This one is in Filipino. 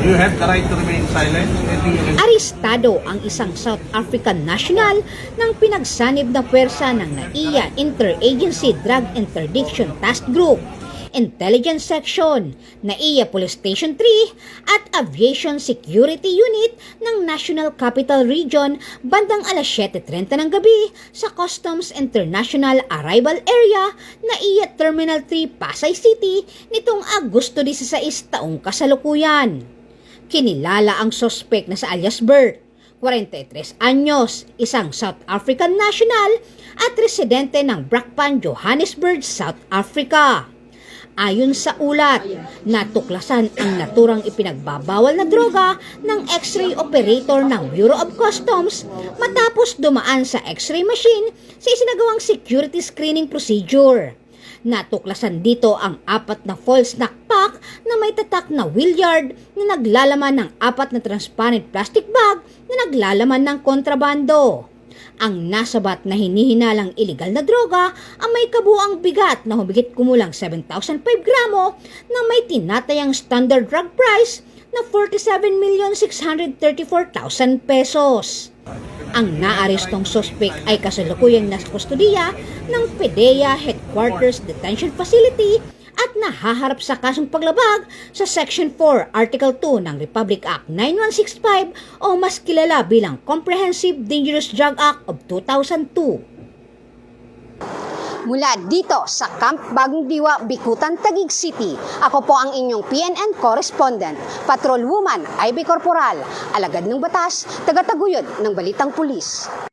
You have the right to remain silent. Arestado ang isang South African national ng pinagsanib na pwersa ng NAIA Interagency Drug Interdiction Task Group, Intelligence Section, NAIA Police Station 3 at Aviation Security Unit ng National Capital Region bandang alas 7:30 ng gabi sa Customs International Arrival Area, NAIA Terminal 3, Pasay City nitong Agosto 16 taong kasalukuyan. Kinilala ang sospek na sa alias Bert, 43 anyos, isang South African national at residente ng Brakpan, Johannesburg, South Africa. Ayon sa ulat, natuklasan ang naturang ipinagbabawal na droga ng X-ray operator ng Bureau of Customs matapos dumaan sa X-ray machine sa isinagawang security screening procedure. Natuklasan dito ang 4 na false knockback na may tatak na wheelyard na naglalaman ng 4 na transparent plastic bag na naglalaman ng kontrabando. Ang nasabat na hinihinalang iligal na droga ang may kabuang bigat na humigit kumulang 7,005 gramo na may tinatayang standard drug price na 47,634,000 pesos. Ang naarestong sospek ay kasalukuyang nasa kustudiya ng PDEA Headquarters Detention Facility at nahaharap sa kasong paglabag sa Section 4, Article 2 ng Republic Act 9165 o mas kilala bilang Comprehensive Dangerous Drug Act of 2002. Mula dito sa Camp Bagong Diwa, Bikutan, Taguig City, ako po ang inyong PNN correspondent, Patrol Woman Ivy Corporal, alagad ng batas, tagataguyod ng Balitang Pulis.